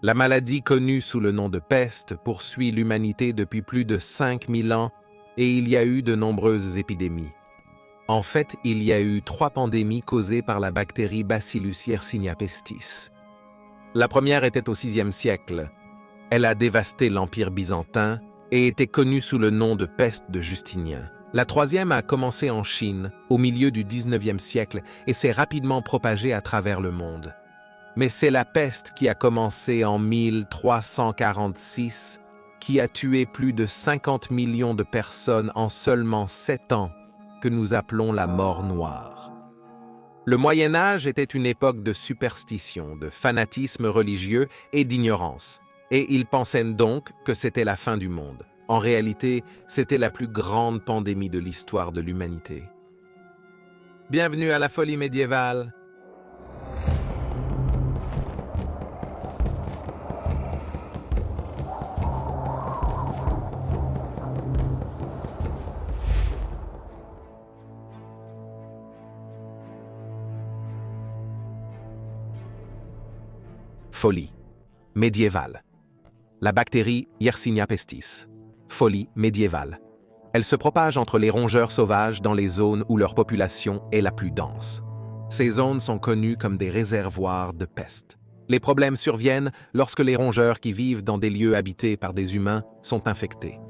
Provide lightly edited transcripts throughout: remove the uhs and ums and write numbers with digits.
La maladie connue sous le nom de peste poursuit l'humanité depuis plus de 5000 ans et il y a eu de nombreuses épidémies. En fait, il y a eu 3 pandémies causées par la bactérie Bacillus Yersinia pestis. La première était au VIe siècle. Elle a dévasté l'Empire byzantin et était connue sous le nom de peste de Justinien. La troisième a commencé en Chine, au milieu du XIXe siècle, et s'est rapidement propagée à travers le monde. Mais c'est la peste qui a commencé en 1346, qui a tué plus de 50 millions de personnes en seulement 7 ans, que nous appelons la mort noire. Le Moyen Âge était une époque de superstition, de fanatisme religieux et d'ignorance, et ils pensaient donc que c'était la fin du monde. En réalité, c'était la plus grande pandémie de l'histoire de l'humanité. Bienvenue à la folie médiévale. Folie médiévale. La bactérie Yersinia pestis. Folie médiévale. Elle se propage entre les rongeurs sauvages dans les zones où leur population est la plus dense. Ces zones sont connues comme des réservoirs de peste. Les problèmes surviennent lorsque les rongeurs qui vivent dans des lieux habités par des humains sont infectés.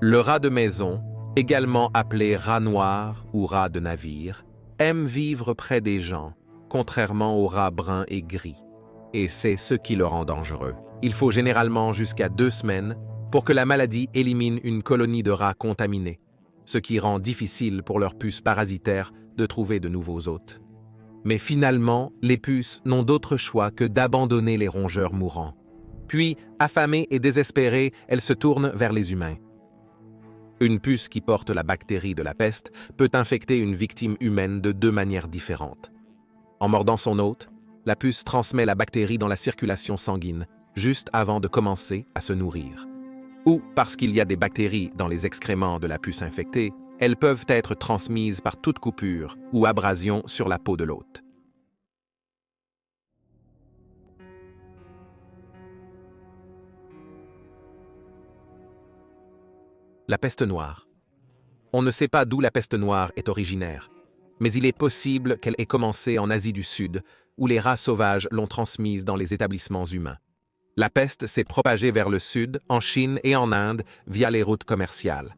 Le rat de maison, également appelé rat noir ou rat de navire, aime vivre près des gens, contrairement aux rats bruns et gris. Et c'est ce qui le rend dangereux. Il faut généralement jusqu'à 2 semaines pour que la maladie élimine une colonie de rats contaminés, ce qui rend difficile pour leurs puces parasitaires de trouver de nouveaux hôtes. Mais finalement, les puces n'ont d'autre choix que d'abandonner les rongeurs mourants. Puis, affamées et désespérées, elles se tournent vers les humains. Une puce qui porte la bactérie de la peste peut infecter une victime humaine de 2 manières différentes. En mordant son hôte, la puce transmet la bactérie dans la circulation sanguine, juste avant de commencer à se nourrir. Ou parce qu'il y a des bactéries dans les excréments de la puce infectée, elles peuvent être transmises par toute coupure ou abrasion sur la peau de l'hôte. La peste noire. On ne sait pas d'où la peste noire est originaire, mais il est possible qu'elle ait commencé en Asie du Sud, où les rats sauvages l'ont transmise dans les établissements humains. La peste s'est propagée vers le sud, en Chine et en Inde, via les routes commerciales.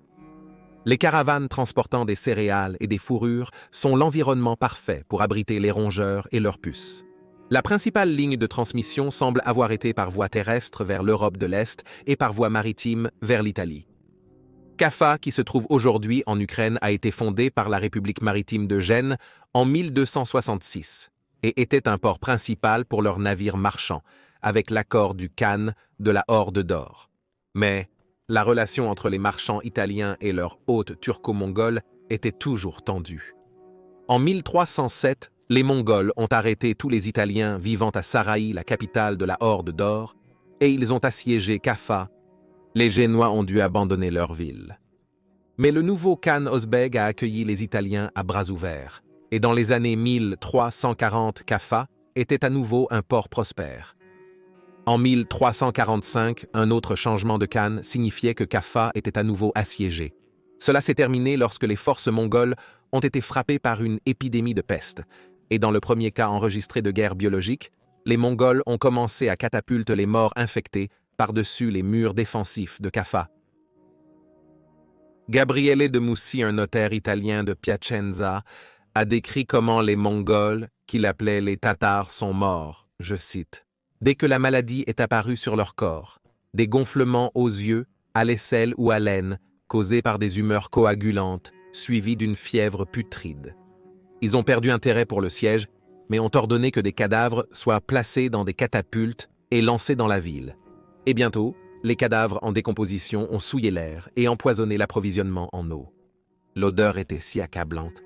Les caravanes transportant des céréales et des fourrures sont l'environnement parfait pour abriter les rongeurs et leurs puces. La principale ligne de transmission semble avoir été par voie terrestre vers l'Europe de l'Est et par voie maritime vers l'Italie. Kaffa, qui se trouve aujourd'hui en Ukraine, a été fondée par la République maritime de Gênes en 1266 et était un port principal pour leurs navires marchands, avec l'accord du Khan de la Horde d'Or. Mais la relation entre les marchands italiens et leurs hôtes turco-mongols était toujours tendue. En 1307, les Mongols ont arrêté tous les Italiens vivant à Saraï, la capitale de la Horde d'Or, et ils ont assiégé Kaffa. Les Génois ont dû abandonner leur ville. Mais le nouveau Khan Ozbeg a accueilli les Italiens à bras ouverts, et dans les années 1340, Kaffa était à nouveau un port prospère. En 1345, un autre changement de Khan signifiait que Kaffa était à nouveau assiégé. Cela s'est terminé lorsque les forces mongoles ont été frappées par une épidémie de peste, et dans le premier cas enregistré de guerre biologique, les Mongols ont commencé à catapulter les morts infectés par-dessus les murs défensifs de Kaffa. Gabriele de Mussi, un notaire italien de Piacenza, a décrit comment les Mongols, qu'il appelait les Tatars, sont morts, je cite, « dès que la maladie est apparue sur leur corps, des gonflements aux yeux, à l'aisselle ou à l'aine, causés par des humeurs coagulantes, suivies d'une fièvre putride. Ils ont perdu intérêt pour le siège, mais ont ordonné que des cadavres soient placés dans des catapultes et lancés dans la ville. Et bientôt, les cadavres en décomposition ont souillé l'air et empoisonné l'approvisionnement en eau. L'odeur était si accablante.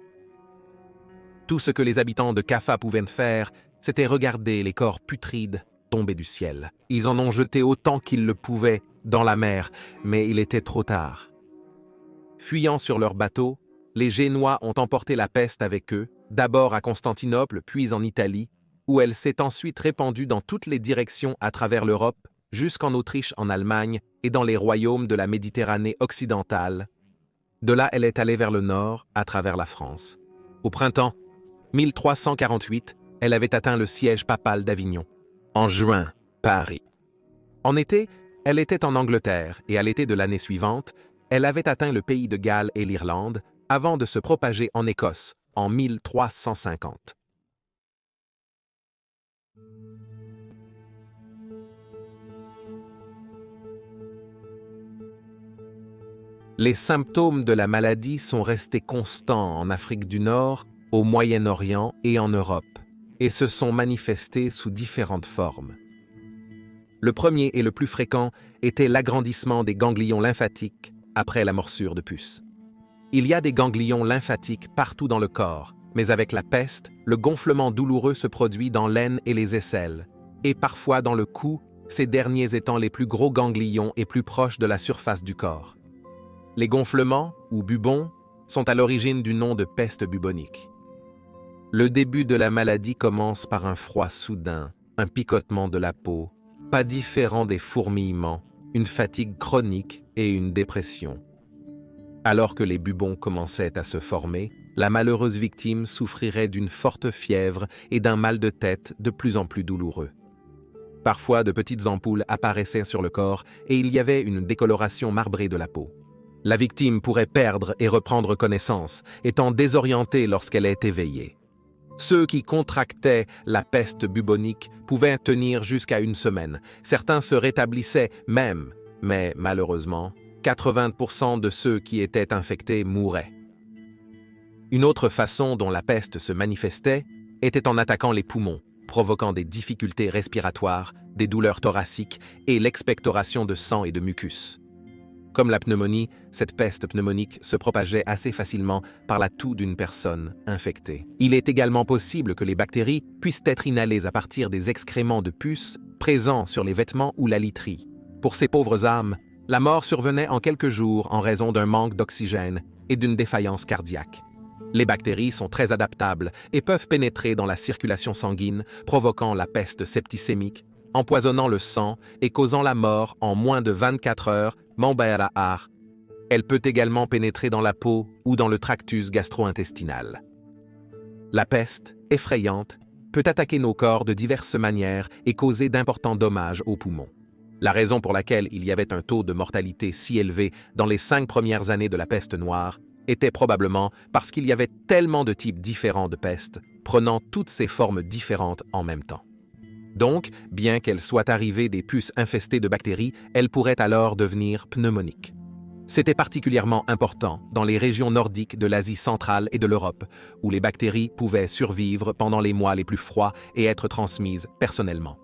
Tout ce que les habitants de Kaffa pouvaient faire, c'était regarder les corps putrides tomber du ciel. Ils en ont jeté autant qu'ils le pouvaient dans la mer, mais il était trop tard. Fuyant sur leur bateau, les Génois ont emporté la peste avec eux, d'abord à Constantinople, puis en Italie, où elle s'est ensuite répandue dans toutes les directions à travers l'Europe, jusqu'en Autriche, en Allemagne et dans les royaumes de la Méditerranée occidentale. De là, elle est allée vers le nord, à travers la France. Au printemps 1348, elle avait atteint le siège papal d'Avignon. En juin, Paris. En été, elle était en Angleterre et à l'été de l'année suivante, elle avait atteint le pays de Galles et l'Irlande avant de se propager en Écosse en 1350. Les symptômes de la maladie sont restés constants en Afrique du Nord, au Moyen-Orient et en Europe, et se sont manifestés sous différentes formes. Le premier et le plus fréquent était l'agrandissement des ganglions lymphatiques après la morsure de puce. Il y a des ganglions lymphatiques partout dans le corps, mais avec la peste, le gonflement douloureux se produit dans l'aine et les aisselles, et parfois dans le cou, ces derniers étant les plus gros ganglions et plus proches de la surface du corps. Les gonflements, ou bubons, sont à l'origine du nom de peste bubonique. Le début de la maladie commence par un froid soudain, un picotement de la peau, pas différent des fourmillements, une fatigue chronique et une dépression. Alors que les bubons commençaient à se former, la malheureuse victime souffrirait d'une forte fièvre et d'un mal de tête de plus en plus douloureux. Parfois, de petites ampoules apparaissaient sur le corps et il y avait une décoloration marbrée de la peau. La victime pourrait perdre et reprendre connaissance, étant désorientée lorsqu'elle est éveillée. Ceux qui contractaient la peste bubonique pouvaient tenir jusqu'à une semaine. Certains se rétablissaient même, mais malheureusement, 80% de ceux qui étaient infectés mouraient. Une autre façon dont la peste se manifestait était en attaquant les poumons, provoquant des difficultés respiratoires, des douleurs thoraciques et l'expectoration de sang et de mucus. Comme la pneumonie, cette peste pneumonique se propageait assez facilement par la toux d'une personne infectée. Il est également possible que les bactéries puissent être inhalées à partir des excréments de puces présents sur les vêtements ou la literie. Pour ces pauvres âmes, la mort survenait en quelques jours en raison d'un manque d'oxygène et d'une défaillance cardiaque. Les bactéries sont très adaptables et peuvent pénétrer dans la circulation sanguine, provoquant la peste septicémique, empoisonnant le sang et causant la mort en moins de 24 heures. Elle peut également pénétrer dans la peau ou dans le tractus gastro-intestinal. La peste, effrayante, peut attaquer nos corps de diverses manières et causer d'importants dommages aux poumons. La raison pour laquelle il y avait un taux de mortalité si élevé dans les 5 premières années de la peste noire était probablement parce qu'il y avait tellement de types différents de peste, prenant toutes ces formes différentes en même temps. Donc, bien qu'elle soit arrivée des puces infestées de bactéries, elle pourrait alors devenir pneumonique. C'était particulièrement important dans les régions nordiques de l'Asie centrale et de l'Europe, où les bactéries pouvaient survivre pendant les mois les plus froids et être transmises personnellement.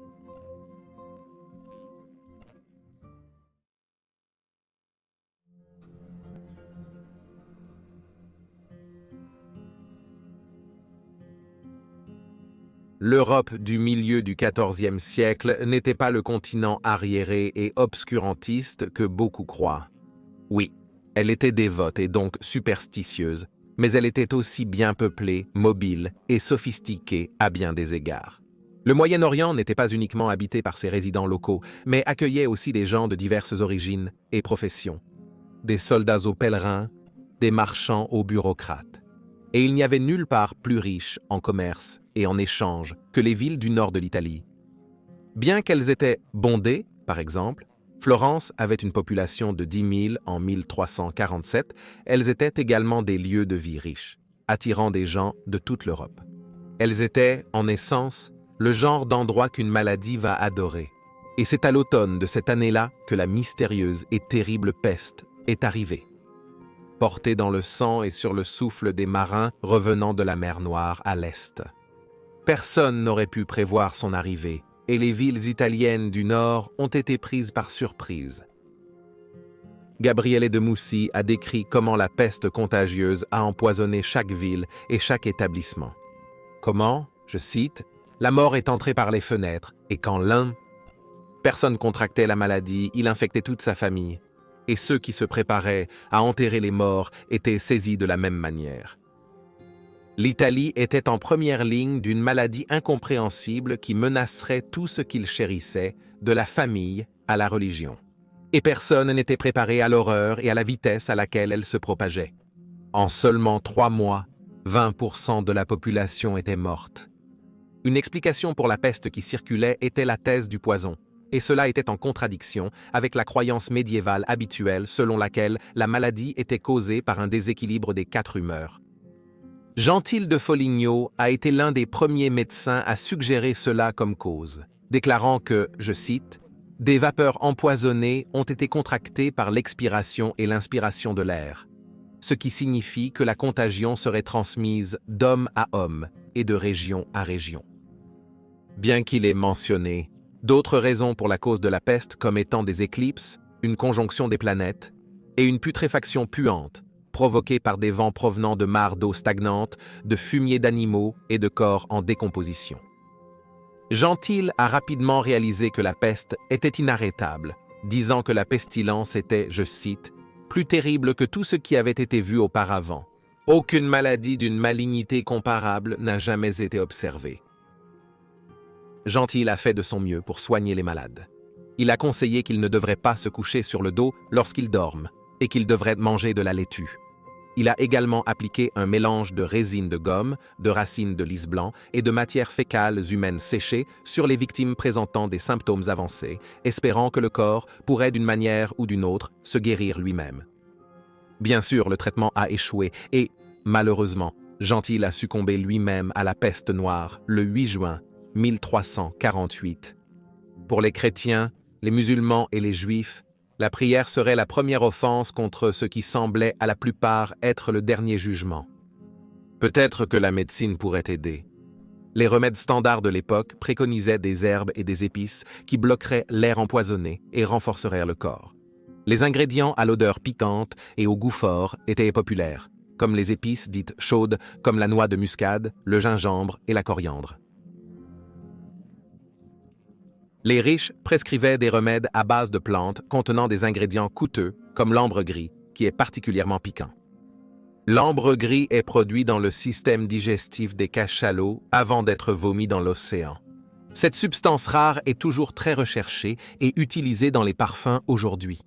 L'Europe du milieu du XIVe siècle n'était pas le continent arriéré et obscurantiste que beaucoup croient. Oui, elle était dévote et donc superstitieuse, mais elle était aussi bien peuplée, mobile et sophistiquée à bien des égards. Le Moyen-Orient n'était pas uniquement habité par ses résidents locaux, mais accueillait aussi des gens de diverses origines et professions. Des soldats aux pèlerins, des marchands aux bureaucrates. Et il n'y avait nulle part plus riche en commerce et en échange que les villes du nord de l'Italie. Bien qu'elles étaient bondées, par exemple, Florence avait une population de 10 000 en 1347, elles étaient également des lieux de vie riches, attirant des gens de toute l'Europe. Elles étaient, en essence, le genre d'endroit qu'une maladie va adorer. Et c'est à l'automne de cette année-là que la mystérieuse et terrible peste est arrivée. Portée dans le sang et sur le souffle des marins revenant de la mer Noire à l'est. Personne n'aurait pu prévoir son arrivée, et les villes italiennes du Nord ont été prises par surprise. Gabriele de Mussi a décrit comment la peste contagieuse a empoisonné chaque ville et chaque établissement. Comment, je cite, « La mort est entrée par les fenêtres, et quand personne contractait la maladie, il infectait toute sa famille. Et ceux qui se préparaient à enterrer les morts étaient saisis de la même manière. » L'Italie était en première ligne d'une maladie incompréhensible qui menacerait tout ce qu'il chérissait, de la famille à la religion. Et personne n'était préparé à l'horreur et à la vitesse à laquelle elle se propageait. En seulement 3 mois, 20% de la population était morte. Une explication pour la peste qui circulait était la thèse du poison, et cela était en contradiction avec la croyance médiévale habituelle selon laquelle la maladie était causée par un déséquilibre des 4 humeurs. Gentile de Foligno a été l'un des premiers médecins à suggérer cela comme cause, déclarant que, je cite, « des vapeurs empoisonnées ont été contractées par l'expiration et l'inspiration de l'air », ce qui signifie que la contagion serait transmise d'homme à homme et de région à région. Bien qu'il ait mentionné d'autres raisons pour la cause de la peste comme étant des éclipses, une conjonction des planètes et une putréfaction puante, provoquée par des vents provenant de mares d'eau stagnantes, de fumier d'animaux et de corps en décomposition. Gentile a rapidement réalisé que la peste était inarrêtable, disant que la pestilence était, je cite, « plus terrible que tout ce qui avait été vu auparavant. Aucune maladie d'une malignité comparable n'a jamais été observée. » Gentile a fait de son mieux pour soigner les malades. Il a conseillé qu'ils ne devraient pas se coucher sur le dos lorsqu'ils dorment et qu'ils devraient manger de la laitue. Il a également appliqué un mélange de résine de gomme, de racines de lys blanc et de matières fécales humaines séchées sur les victimes présentant des symptômes avancés, espérant que le corps pourrait d'une manière ou d'une autre se guérir lui-même. Bien sûr, le traitement a échoué et, malheureusement, Gentile a succombé lui-même à la peste noire le 8 juin 1348. Pour les chrétiens, les musulmans et les juifs, la prière serait la première offense contre ce qui semblait à la plupart être le dernier jugement. Peut-être que la médecine pourrait aider. Les remèdes standards de l'époque préconisaient des herbes et des épices qui bloqueraient l'air empoisonné et renforceraient le corps. Les ingrédients à l'odeur piquante et au goût fort étaient populaires, comme les épices dites chaudes comme la noix de muscade, le gingembre et la coriandre. Les riches prescrivaient des remèdes à base de plantes contenant des ingrédients coûteux, comme l'ambre gris, qui est particulièrement piquant. L'ambre gris est produit dans le système digestif des cachalots avant d'être vomi dans l'océan. Cette substance rare est toujours très recherchée et utilisée dans les parfums aujourd'hui.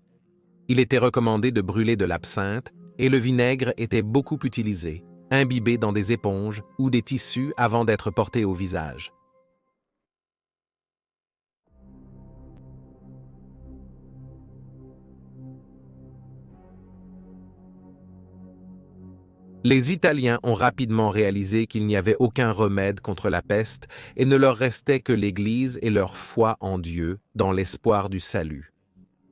Il était recommandé de brûler de l'absinthe et le vinaigre était beaucoup utilisé, imbibé dans des éponges ou des tissus avant d'être porté au visage. Les Italiens ont rapidement réalisé qu'il n'y avait aucun remède contre la peste et ne leur restait que l'Église et leur foi en Dieu dans l'espoir du salut.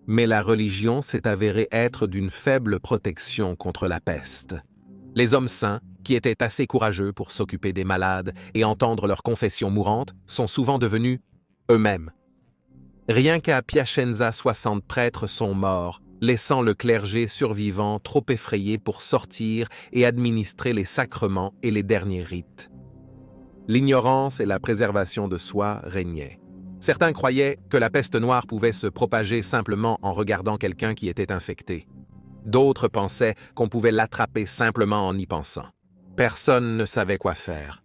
Mais la religion s'est avérée être d'une faible protection contre la peste. Les hommes saints, qui étaient assez courageux pour s'occuper des malades et entendre leurs confessions mourantes, sont souvent devenus eux-mêmes. Rien qu'à Piacenza, 60 prêtres sont morts, laissant le clergé survivant trop effrayé pour sortir et administrer les sacrements et les derniers rites. L'ignorance et la préservation de soi régnaient. Certains croyaient que la peste noire pouvait se propager simplement en regardant quelqu'un qui était infecté. D'autres pensaient qu'on pouvait l'attraper simplement en y pensant. Personne ne savait quoi faire.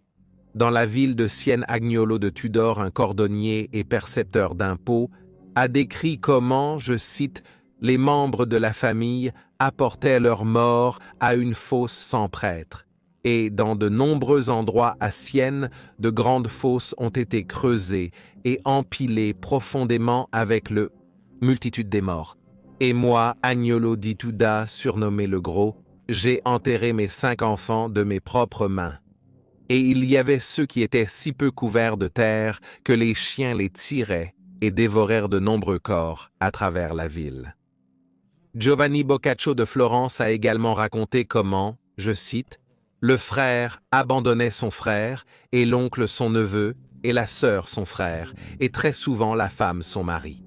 Dans la ville de Sienne, Agnolo de Tudor, un cordonnier et percepteur d'impôts, a décrit comment, je cite, « les membres de la famille apportaient leurs morts à une fosse sans prêtre. Et dans de nombreux endroits à Sienne, de grandes fosses ont été creusées et empilées profondément avec le multitude des morts. Et moi, Agnolo di Tuda, surnommé le Gros, j'ai enterré mes 5 enfants de mes propres mains. Et il y avait ceux qui étaient si peu couverts de terre que les chiens les tiraient et dévorèrent de nombreux corps à travers la ville. » Giovanni Boccaccio de Florence a également raconté comment, je cite, « le frère abandonnait son frère, et l'oncle son neveu, et la sœur son frère, et très souvent la femme son mari.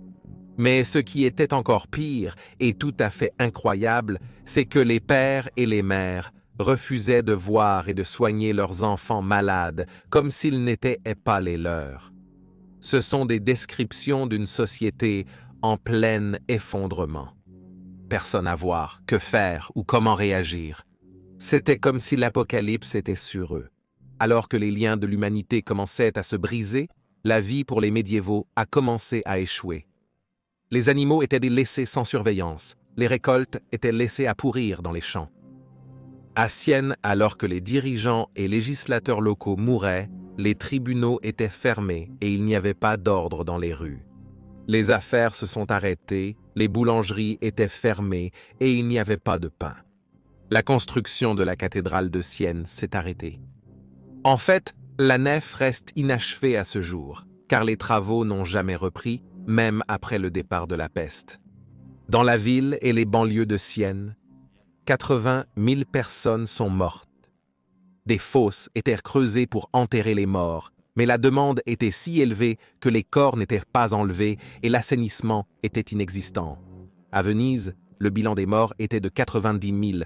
Mais ce qui était encore pire, et tout à fait incroyable, c'est que les pères et les mères refusaient de voir et de soigner leurs enfants malades, comme s'ils n'étaient pas les leurs. Ce sont des descriptions d'une société en plein effondrement. Personne à voir, que faire ou comment réagir. C'était comme si l'apocalypse était sur eux. Alors que les liens de l'humanité commençaient à se briser, la vie pour les médiévaux a commencé à échouer. Les animaux étaient laissés sans surveillance, les récoltes étaient laissées à pourrir dans les champs. À Sienne, alors que les dirigeants et législateurs locaux mouraient, les tribunaux étaient fermés et il n'y avait pas d'ordre dans les rues. Les affaires se sont arrêtées, les boulangeries étaient fermées et il n'y avait pas de pain. La construction de la cathédrale de Sienne s'est arrêtée. En fait, la nef reste inachevée à ce jour, car les travaux n'ont jamais repris, même après le départ de la peste. Dans la ville et les banlieues de Sienne, 80 000 personnes sont mortes. Des fosses étaient creusées pour enterrer les morts, mais la demande était si élevée que les corps n'étaient pas enlevés et l'assainissement était inexistant. À Venise, le bilan des morts était de 90 000.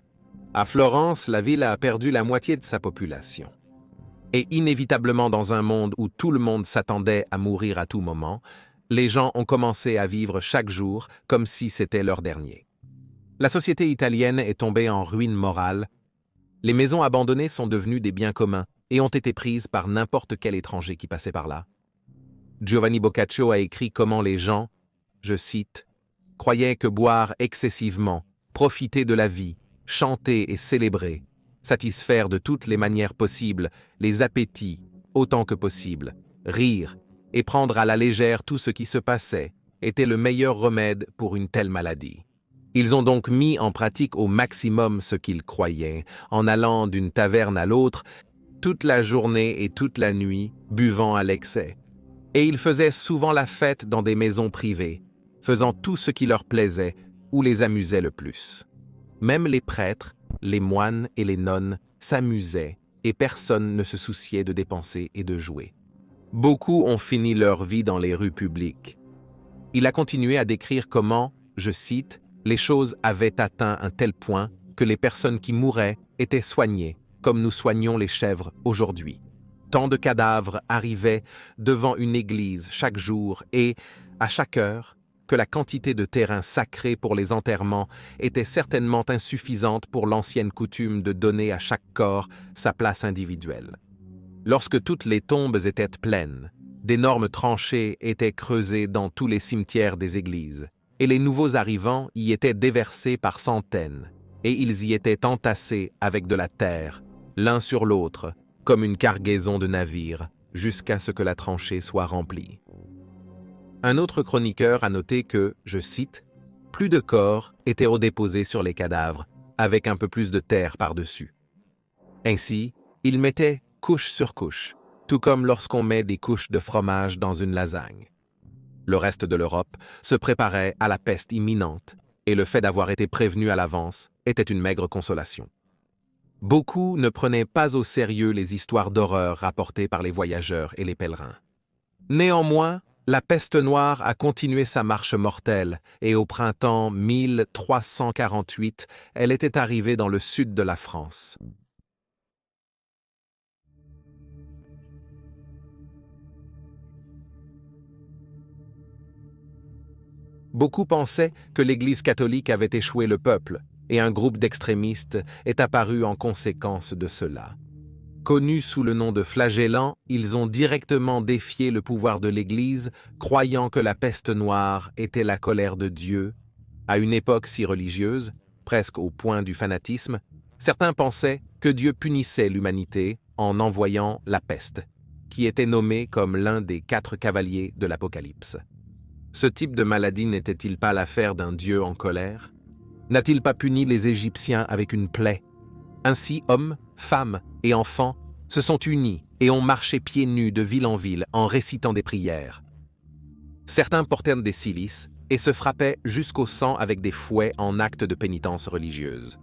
À Florence, la ville a perdu la moitié de sa population. Et inévitablement dans un monde où tout le monde s'attendait à mourir à tout moment, les gens ont commencé à vivre chaque jour comme si c'était leur dernier. La société italienne est tombée en ruine morale. Les maisons abandonnées sont devenues des biens communs et ont été prises par n'importe quel étranger qui passait par là. Giovanni Boccaccio a écrit comment les gens, je cite, « croyaient que boire excessivement, profiter de la vie, chanter et célébrer, satisfaire de toutes les manières possibles, les appétits, autant que possible, rire et prendre à la légère tout ce qui se passait, était le meilleur remède pour une telle maladie. Ils ont donc mis en pratique au maximum ce qu'ils croyaient, en allant d'une taverne à l'autre, toute la journée et toute la nuit, buvant à l'excès. Et ils faisaient souvent la fête dans des maisons privées, faisant tout ce qui leur plaisait ou les amusait le plus. Même les prêtres, les moines et les nonnes s'amusaient et personne ne se souciait de dépenser et de jouer. Beaucoup ont fini leur vie dans les rues publiques. Il a continué à décrire comment, je cite, « les choses avaient atteint un tel point que les personnes qui mouraient étaient soignées, comme nous soignons les chèvres aujourd'hui. Tant de cadavres arrivaient devant une église chaque jour et, à chaque heure, que la quantité de terrain sacré pour les enterrements était certainement insuffisante pour l'ancienne coutume de donner à chaque corps sa place individuelle. Lorsque toutes les tombes étaient pleines, d'énormes tranchées étaient creusées dans tous les cimetières des églises, et les nouveaux arrivants y étaient déversés par centaines, et ils y étaient entassés avec de la terre, l'un sur l'autre, comme une cargaison de navires, jusqu'à ce que la tranchée soit remplie. » Un autre chroniqueur a noté que, je cite, « plus de corps étaient redéposés sur les cadavres, avec un peu plus de terre par-dessus. Ainsi, ils mettaient couche sur couche, tout comme lorsqu'on met des couches de fromage dans une lasagne. Le reste de l'Europe se préparait à la peste imminente, et le fait d'avoir été prévenu à l'avance était une maigre consolation. Beaucoup ne prenaient pas au sérieux les histoires d'horreur rapportées par les voyageurs et les pèlerins. Néanmoins, la peste noire a continué sa marche mortelle et au printemps 1348, elle était arrivée dans le sud de la France. Beaucoup pensaient que l'Église catholique avait échoué le peuple, et un groupe d'extrémistes est apparu en conséquence de cela. Connus sous le nom de flagellants, ils ont directement défié le pouvoir de l'Église, croyant que la peste noire était la colère de Dieu. À une époque si religieuse, presque au point du fanatisme, certains pensaient que Dieu punissait l'humanité en envoyant la peste, qui était nommée comme l'un des 4 cavaliers de l'Apocalypse. Ce type de maladie n'était-il pas l'affaire d'un Dieu en colère? N'a-t-il pas puni les Égyptiens avec une plaie? Ainsi, hommes, femmes et enfants se sont unis et ont marché pieds nus de ville en ville en récitant des prières. Certains portaient des cilices et se frappaient jusqu'au sang avec des fouets en acte de pénitence religieuse.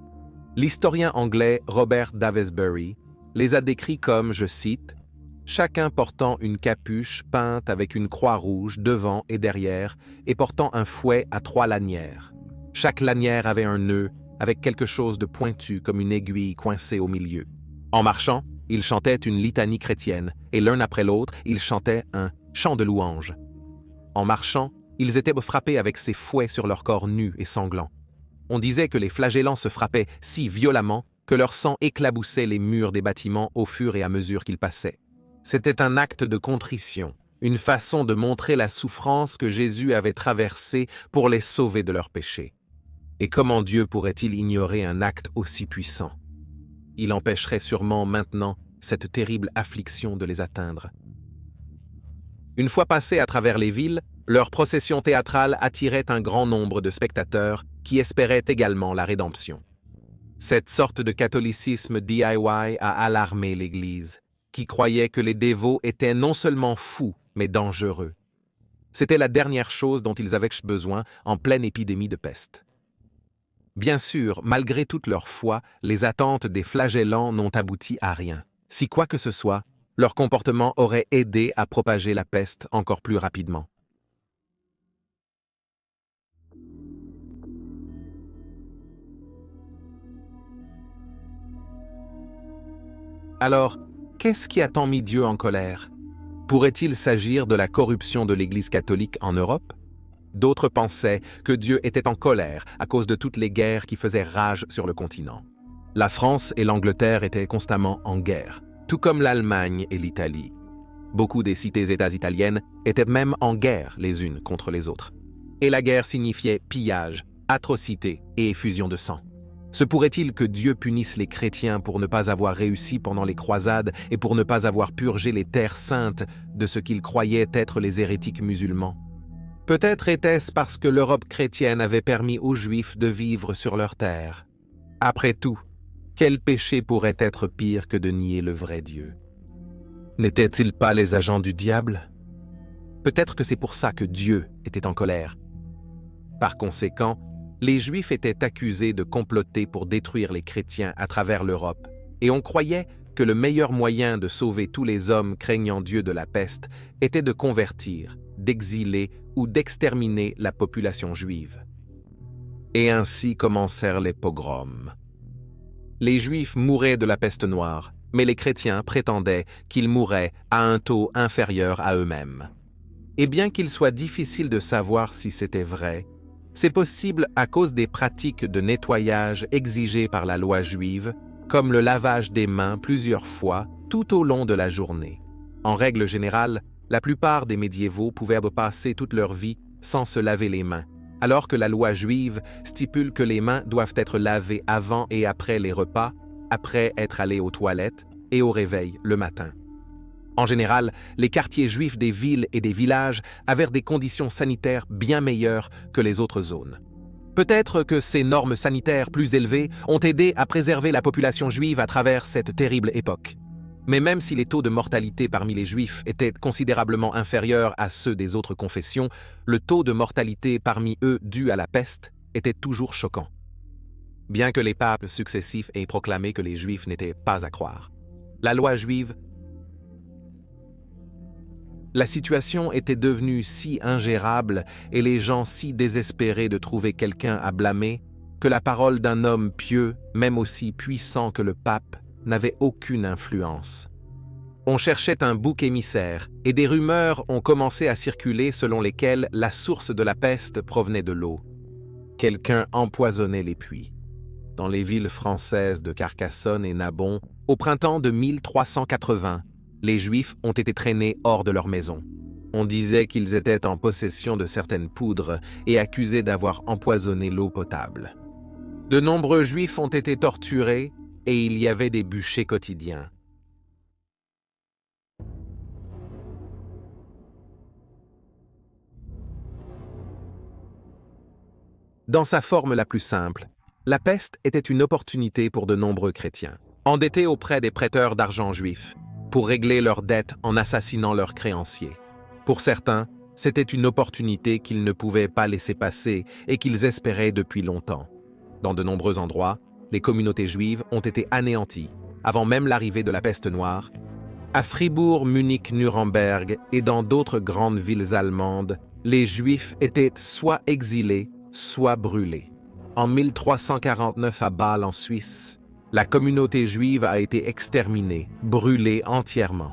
L'historien anglais Robert Davisbury les a décrits comme, je cite, « chacun portant une capuche peinte avec une croix rouge devant et derrière et portant un fouet à 3 lanières. Chaque lanière avait un nœud avec quelque chose de pointu comme une aiguille coincée au milieu. En marchant, ils chantaient une litanie chrétienne, et l'un après l'autre, ils chantaient un chant de louange. En marchant, ils étaient frappés avec ces fouets sur leur corps nu et sanglant. On disait que les flagellants se frappaient si violemment que leur sang éclaboussait les murs des bâtiments au fur et à mesure qu'ils passaient. C'était un acte de contrition, une façon de montrer la souffrance que Jésus avait traversée pour les sauver de leurs péchés. Et comment Dieu pourrait-il ignorer un acte aussi puissant? Il empêcherait sûrement maintenant cette terrible affliction de les atteindre. Une fois passés à travers les villes, leur procession théâtrale attirait un grand nombre de spectateurs qui espéraient également la rédemption. Cette sorte de catholicisme DIY a alarmé l'Église, qui croyait que les dévots étaient non seulement fous, mais dangereux. C'était la dernière chose dont ils avaient besoin en pleine épidémie de peste. Bien sûr, malgré toute leur foi, les attentes des flagellants n'ont abouti à rien. Si quoi que ce soit, leur comportement aurait aidé à propager la peste encore plus rapidement. Alors, qu'est-ce qui a tant mis Dieu en colère? Pourrait-il s'agir de la corruption de l'Église catholique en Europe? D'autres pensaient que Dieu était en colère à cause de toutes les guerres qui faisaient rage sur le continent. La France et l'Angleterre étaient constamment en guerre, tout comme l'Allemagne et l'Italie. Beaucoup des cités-États italiennes étaient même en guerre les unes contre les autres. Et la guerre signifiait pillage, atrocité et effusion de sang. Se pourrait-il que Dieu punisse les chrétiens pour ne pas avoir réussi pendant les croisades et pour ne pas avoir purgé les terres saintes de ce qu'ils croyaient être les hérétiques musulmans? Peut-être était-ce parce que l'Europe chrétienne avait permis aux Juifs de vivre sur leurs terres. Après tout, quel péché pourrait être pire que de nier le vrai Dieu? N'étaient-ils pas les agents du diable? Peut-être que c'est pour ça que Dieu était en colère. Par conséquent, les Juifs étaient accusés de comploter pour détruire les chrétiens à travers l'Europe, et on croyait que le meilleur moyen de sauver tous les hommes craignant Dieu de la peste était de convertir, d'exiler ou d'exterminer la population juive. Et ainsi commencèrent les pogroms. Les Juifs mouraient de la peste noire, mais les chrétiens prétendaient qu'ils mouraient à un taux inférieur à eux-mêmes. Et bien qu'il soit difficile de savoir si c'était vrai, c'est possible à cause des pratiques de nettoyage exigées par la loi juive, comme le lavage des mains plusieurs fois tout au long de la journée. En règle générale, la plupart des médiévaux pouvaient passer toute leur vie sans se laver les mains, alors que la loi juive stipule que les mains doivent être lavées avant et après les repas, après être allés aux toilettes et au réveil le matin. En général, les quartiers juifs des villes et des villages avaient des conditions sanitaires bien meilleures que les autres zones. Peut-être que ces normes sanitaires plus élevées ont aidé à préserver la population juive à travers cette terrible époque. Mais même si les taux de mortalité parmi les Juifs étaient considérablement inférieurs à ceux des autres confessions, le taux de mortalité parmi eux dû à la peste était toujours choquant. Bien que les papes successifs aient proclamé que les Juifs n'étaient pas à croire. La loi juive, la situation était devenue si ingérable et les gens si désespérés de trouver quelqu'un à blâmer que la parole d'un homme pieux, même aussi puissant que le pape, n'avait aucune influence. On cherchait un bouc émissaire et des rumeurs ont commencé à circuler selon lesquelles la source de la peste provenait de l'eau. Quelqu'un empoisonnait les puits. Dans les villes françaises de Carcassonne et Narbonne, au printemps de 1380, les Juifs ont été traînés hors de leur maison. On disait qu'ils étaient en possession de certaines poudres et accusés d'avoir empoisonné l'eau potable. De nombreux Juifs ont été torturés et il y avait des bûchers quotidiens. Dans sa forme la plus simple, la peste était une opportunité pour de nombreux chrétiens, endettés auprès des prêteurs d'argent juifs, pour régler leurs dettes en assassinant leurs créanciers. Pour certains, c'était une opportunité qu'ils ne pouvaient pas laisser passer et qu'ils espéraient depuis longtemps. Dans de nombreux endroits, les communautés juives ont été anéanties, avant même l'arrivée de la peste noire. À Fribourg, Munich, Nuremberg et dans d'autres grandes villes allemandes, les Juifs étaient soit exilés, soit brûlés. En 1349 à Bâle en Suisse, la communauté juive a été exterminée, brûlée entièrement.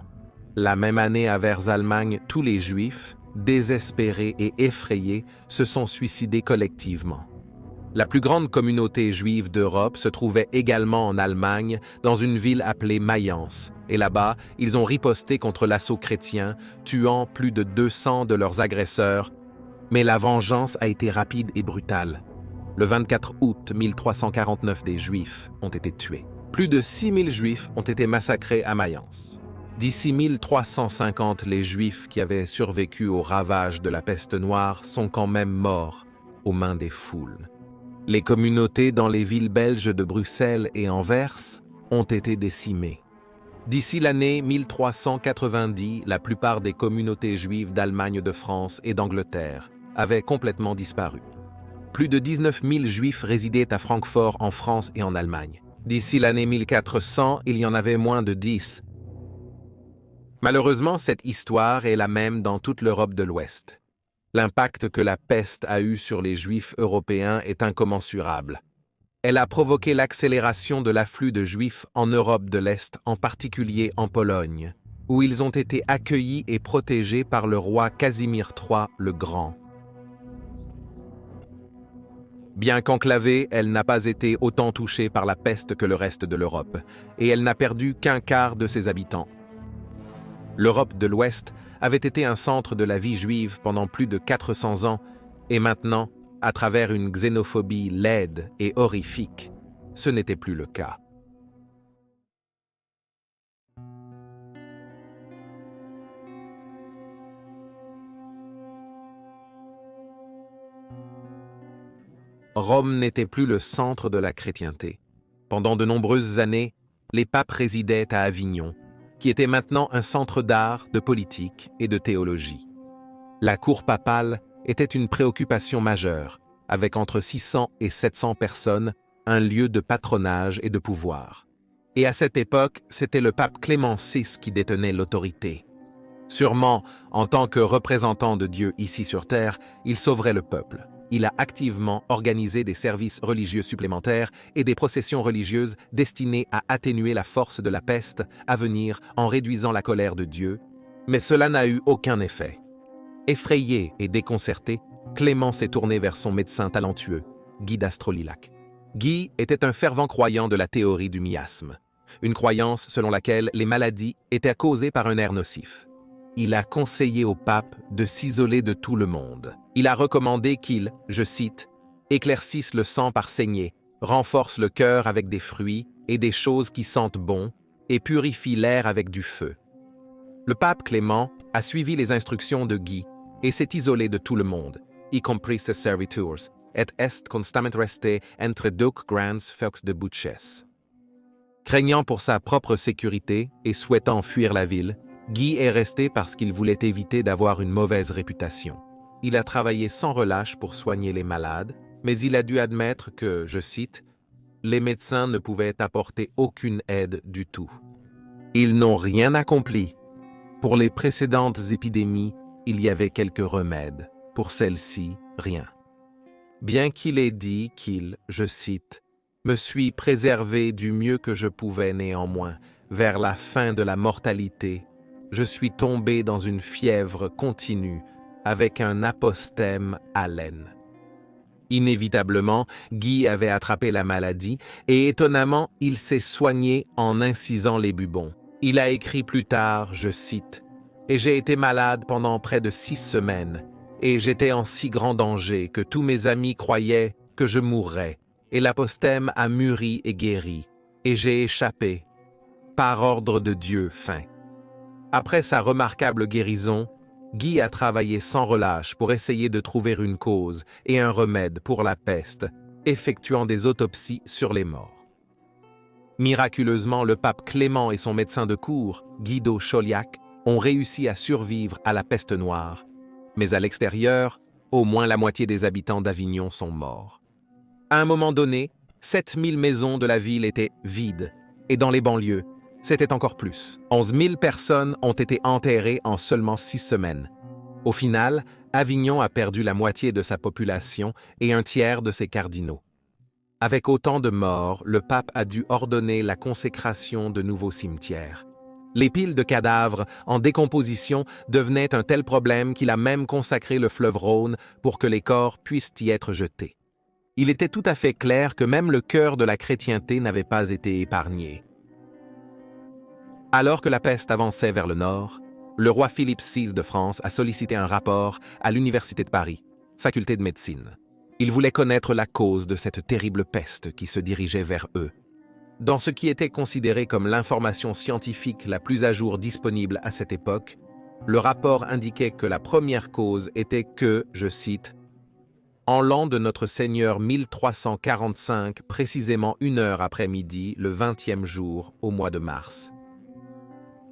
La même année à Vers-Allemagne, tous les Juifs, désespérés et effrayés, se sont suicidés collectivement. La plus grande communauté juive d'Europe se trouvait également en Allemagne, dans une ville appelée Mayence, et là-bas, ils ont riposté contre l'assaut chrétien, tuant plus de 200 de leurs agresseurs, mais la vengeance a été rapide et brutale. Le 24 août 1349, des Juifs ont été tués. Plus de 6000 Juifs ont été massacrés à Mayence. D'ici 1350, les Juifs qui avaient survécu aux ravages de la peste noire sont quand même morts aux mains des foules. Les communautés dans les villes belges de Bruxelles et Anvers ont été décimées. D'ici l'année 1390, la plupart des communautés juives d'Allemagne, de France et d'Angleterre avaient complètement disparu. Plus de 19 000 Juifs résidaient à Francfort en France et en Allemagne. D'ici l'année 1400, il y en avait moins de 10. Malheureusement, cette histoire est la même dans toute l'Europe de l'Ouest. L'impact que la peste a eu sur les Juifs européens est incommensurable. Elle a provoqué l'accélération de l'afflux de Juifs en Europe de l'Est, en particulier en Pologne, où ils ont été accueillis et protégés par le roi Casimir III le Grand. Bien qu'enclavée, elle n'a pas été autant touchée par la peste que le reste de l'Europe, et elle n'a perdu qu'un quart de ses habitants. L'Europe de l'Ouest avait été un centre de la vie juive pendant plus de 400 ans, et maintenant, à travers une xénophobie laide et horrifique, ce n'était plus le cas. Rome n'était plus le centre de la chrétienté. Pendant de nombreuses années, les papes résidaient à Avignon, qui était maintenant un centre d'art, de politique et de théologie. La cour papale était une préoccupation majeure, avec entre 600 et 700 personnes, un lieu de patronage et de pouvoir. Et à cette époque, c'était le pape Clément VI qui détenait l'autorité. Sûrement, en tant que représentant de Dieu ici sur terre, il sauverait le peuple. Il a activement organisé des services religieux supplémentaires et des processions religieuses destinées à atténuer la force de la peste à venir en réduisant la colère de Dieu, mais cela n'a eu aucun effet. Effrayé et déconcerté, Clément s'est tourné vers son médecin talentueux, Guy d'Astrolilac. Guy était un fervent croyant de la théorie du miasme, une croyance selon laquelle les maladies étaient causées par un air nocif. Il a conseillé au pape de s'isoler de tout le monde. Il a recommandé qu'il, je cite, « éclaircisse le sang par saignée, renforce le cœur avec des fruits et des choses qui sentent bon, et purifie l'air avec du feu. » Le pape Clément a suivi les instructions de Guy et s'est isolé de tout le monde, y compris ses serviteurs, et est constamment resté entre deux grands feux de butches. Craignant pour sa propre sécurité et souhaitant fuir la ville, Guy est resté parce qu'il voulait éviter d'avoir une mauvaise réputation. Il a travaillé sans relâche pour soigner les malades, mais il a dû admettre que, je cite, « les médecins ne pouvaient apporter aucune aide du tout. Ils n'ont rien accompli. Pour les précédentes épidémies, il y avait quelques remèdes. Pour celle-ci, rien. Bien qu'il ait dit qu'il, je cite, « me suis préservé du mieux que je pouvais néanmoins, vers la fin de la mortalité, je suis tombé dans une fièvre continue, avec un apostème haleine. » Inévitablement, Guy avait attrapé la maladie et étonnamment, il s'est soigné en incisant les bubons. Il a écrit plus tard, je cite, « Et j'ai été malade pendant près de 6 semaines, et j'étais en si grand danger que tous mes amis croyaient que je mourrais, et l'apostème a mûri et guéri, et j'ai échappé, par ordre de Dieu, fin. » Après sa remarquable guérison, Guy a travaillé sans relâche pour essayer de trouver une cause et un remède pour la peste, effectuant des autopsies sur les morts. Miraculeusement, le pape Clément et son médecin de cour, Guido Chauliac, ont réussi à survivre à la peste noire, mais à l'extérieur, au moins la moitié des habitants d'Avignon sont morts. À un moment donné, 7000 maisons de la ville étaient vides, et dans les banlieues, c'était encore plus. 11 000 personnes ont été enterrées en seulement 6 semaines. Au final, Avignon a perdu la moitié de sa population et un tiers de ses cardinaux. Avec autant de morts, le pape a dû ordonner la consécration de nouveaux cimetières. Les piles de cadavres en décomposition devenaient un tel problème qu'il a même consacré le fleuve Rhône pour que les corps puissent y être jetés. Il était tout à fait clair que même le cœur de la chrétienté n'avait pas été épargné. Alors que la peste avançait vers le nord, le roi Philippe VI de France a sollicité un rapport à l'Université de Paris, faculté de médecine. Il voulait connaître la cause de cette terrible peste qui se dirigeait vers eux. Dans ce qui était considéré comme l'information scientifique la plus à jour disponible à cette époque, le rapport indiquait que la première cause était que, je cite, « En l'an de notre Seigneur 1345, précisément 1 heure après midi, le 20e jour, au mois de mars.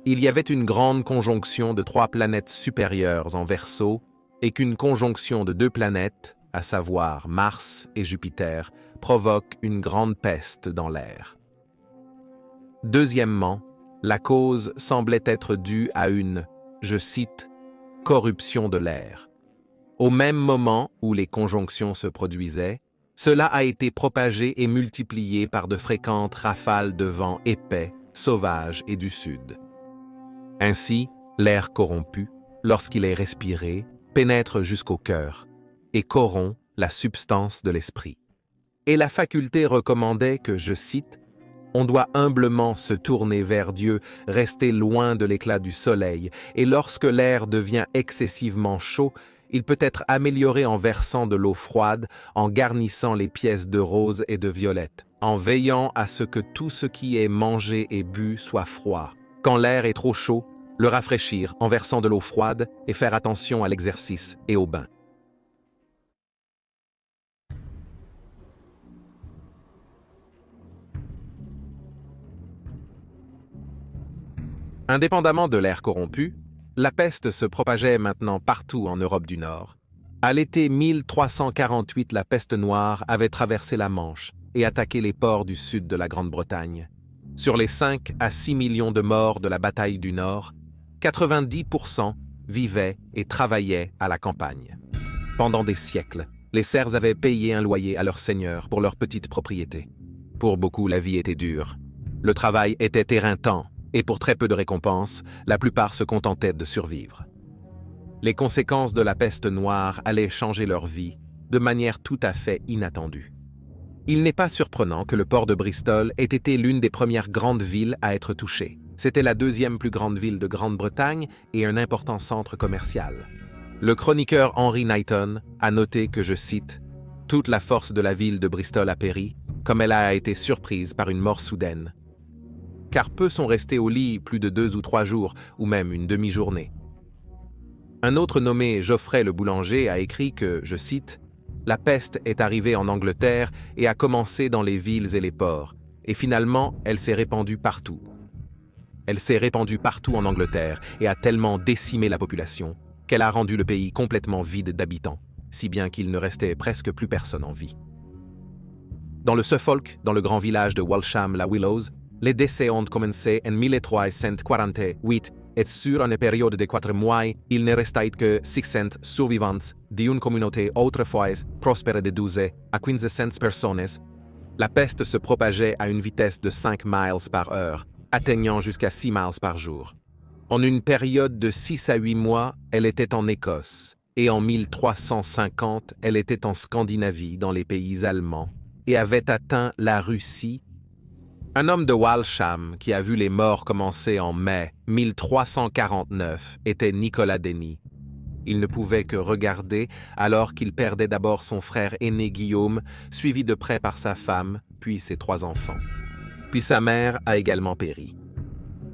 Il y avait une grande conjonction de 3 planètes supérieures en Verseau et qu'une conjonction de 2 planètes, à savoir Mars et Jupiter, provoque une grande peste dans l'air. Deuxièmement, la cause semblait être due à une, je cite, « corruption de l'air ». Au même moment où les conjonctions se produisaient, cela a été propagé et multiplié par de fréquentes rafales de vent épais, sauvages et du sud. Ainsi, l'air corrompu, lorsqu'il est respiré, pénètre jusqu'au cœur et corrompt la substance de l'esprit. Et la faculté recommandait que, je cite, « On doit humblement se tourner vers Dieu, rester loin de l'éclat du soleil, et lorsque l'air devient excessivement chaud, il peut être amélioré en versant de l'eau froide, en garnissant les pièces de rose et de violette, en veillant à ce que tout ce qui est mangé et bu soit froid. Quand l'air est trop chaud, le rafraîchir en versant de l'eau froide et faire attention à l'exercice et au bain. » Indépendamment de l'air corrompu, la peste se propageait maintenant partout en Europe du Nord. À l'été 1348, la peste noire avait traversé la Manche et attaqué les ports du sud de la Grande-Bretagne. Sur les 5 à 6 millions de morts de la bataille du Nord, 90% vivaient et travaillaient à la campagne. Pendant des siècles, les serfs avaient payé un loyer à leurs seigneurs pour leurs petites propriétés. Pour beaucoup, la vie était dure. Le travail était éreintant. Et pour très peu de récompenses, la plupart se contentaient de survivre. Les conséquences de la peste noire allaient changer leur vie de manière tout à fait inattendue. Il n'est pas surprenant que le port de Bristol ait été l'une des premières grandes villes à être touchée. C'était la 2e plus grande ville de Grande-Bretagne et un important centre commercial. Le chroniqueur Henry Knighton a noté que, je cite, « Toute la force de la ville de Bristol a péri, comme elle a été surprise par une mort soudaine. Car peu sont restés au lit plus de 2 ou 3 jours, ou même une demi-journée. » Un autre nommé Geoffrey le boulanger a écrit que, je cite, « La peste est arrivée en Angleterre et a commencé dans les villes et les ports, et finalement elle s'est répandue partout. Elle s'est répandue partout en Angleterre et a tellement décimé la population qu'elle a rendu le pays complètement vide d'habitants, si bien qu'il ne restait presque plus personne en vie. » Dans le Suffolk, dans le grand village de Walsham-la-Willows, les décès ont commencé en 1348 et sur une période de 4 mois, il ne restait que 600 survivants d'une communauté autrefois prospère de 12 à 1500 personnes. La peste se propageait à une vitesse de 5 miles par heure, atteignant jusqu'à 6 miles par jour. En une période de 6 à 8 mois, elle était en Écosse, et en 1350, elle était en Scandinavie, dans les pays allemands, et avait atteint la Russie. Un homme de Walsham qui a vu les morts commencer en mai 1349 était Nicolas Denny. Il ne pouvait que regarder alors qu'il perdait d'abord son frère aîné Guillaume, suivi de près par sa femme, puis ses 3 enfants. Puis sa mère a également péri.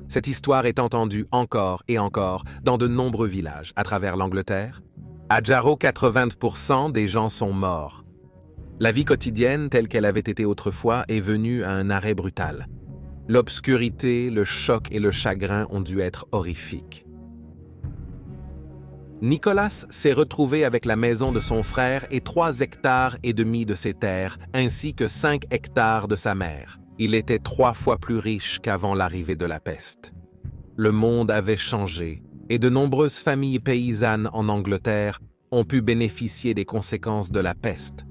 Cette histoire est entendue encore et encore dans de nombreux villages à travers l'Angleterre. À Jarrow, 80% des gens sont morts. La vie quotidienne, telle qu'elle avait été autrefois, est venue à un arrêt brutal. L'obscurité, le choc et le chagrin ont dû être horrifiques. Nicolas s'est retrouvé avec la maison de son frère et 3 hectares et demi de ses terres, ainsi que 5 hectares de sa mère. Il était 3 fois plus riche qu'avant l'arrivée de la peste. Le monde avait changé, et de nombreuses familles paysannes en Angleterre ont pu bénéficier des conséquences de la peste.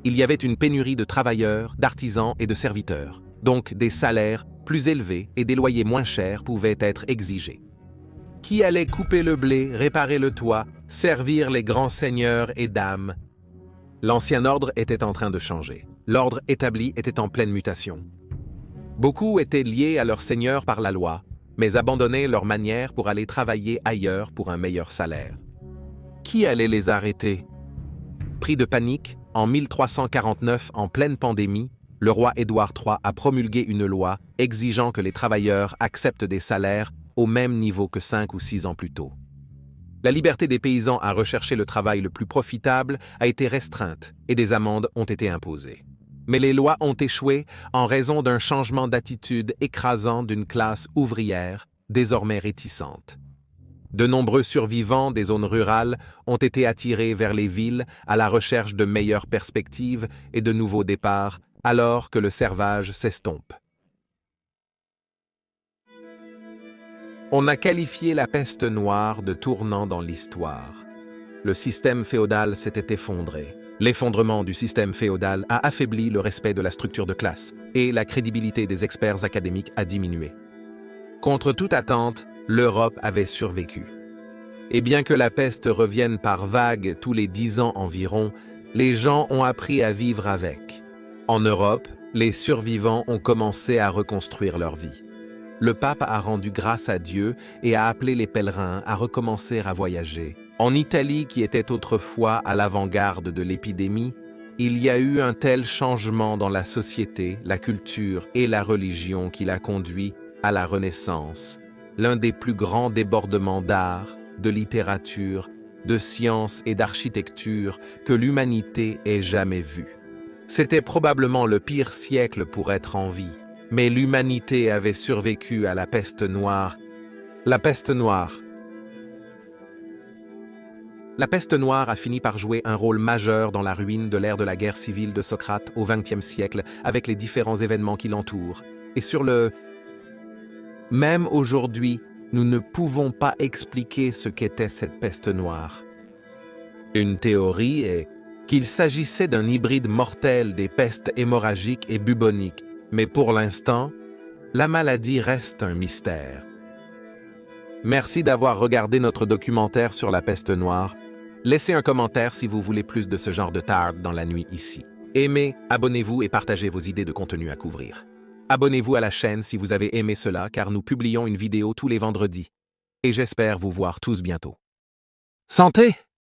Il y avait une pénurie de travailleurs, d'artisans et de serviteurs, donc des salaires plus élevés et des loyers moins chers pouvaient être exigés. Qui allait couper le blé, réparer le toit, servir les grands seigneurs et dames? L'ancien ordre était en train de changer. L'ordre établi était en pleine mutation. Beaucoup étaient liés à leur seigneur par la loi, mais abandonnaient leur manière pour aller travailler ailleurs pour un meilleur salaire. Qui allait les arrêter? Pris de panique, en 1349, en pleine pandémie, le roi Édouard III a promulgué une loi exigeant que les travailleurs acceptent des salaires au même niveau que 5 ou 6 ans plus tôt. La liberté des paysans à rechercher le travail le plus profitable a été restreinte et des amendes ont été imposées. Mais les lois ont échoué en raison d'un changement d'attitude écrasant d'une classe ouvrière désormais réticente. De nombreux survivants des zones rurales ont été attirés vers les villes à la recherche de meilleures perspectives et de nouveaux départs, alors que le servage s'estompe. On a qualifié la peste noire de tournant dans l'histoire. Le système féodal s'était effondré. L'effondrement du système féodal a affaibli le respect de la structure de classe et la crédibilité des experts académiques a diminué. Contre toute attente, l'Europe avait survécu. Et bien que la peste revienne par vagues tous les 10 ans environ, les gens ont appris à vivre avec. En Europe, les survivants ont commencé à reconstruire leur vie. Le pape a rendu grâce à Dieu et a appelé les pèlerins à recommencer à voyager. En Italie, qui était autrefois à l'avant-garde de l'épidémie, il y a eu un tel changement dans la société, la culture et la religion qui l'a conduit à la Renaissance, l'un des plus grands débordements d'art, de littérature, de science et d'architecture que l'humanité ait jamais vu. C'était probablement le pire siècle pour être en vie, mais l'humanité avait survécu à la peste noire. La peste noire. La peste noire a fini par jouer un rôle majeur dans la ruine de l'ère de la guerre civile de Socrate au XXe siècle, avec les différents événements qui l'entourent. Et Même aujourd'hui, nous ne pouvons pas expliquer ce qu'était cette peste noire. Une théorie est qu'il s'agissait d'un hybride mortel des pestes hémorragiques et buboniques, mais pour l'instant, la maladie reste un mystère. Merci d'avoir regardé notre documentaire sur la peste noire. Laissez un commentaire si vous voulez plus de ce genre de tard dans la nuit ici. Aimez, abonnez-vous et partagez vos idées de contenu à couvrir. Abonnez-vous à la chaîne si vous avez aimé cela car nous publions une vidéo tous les vendredis. Et j'espère vous voir tous bientôt. Santé!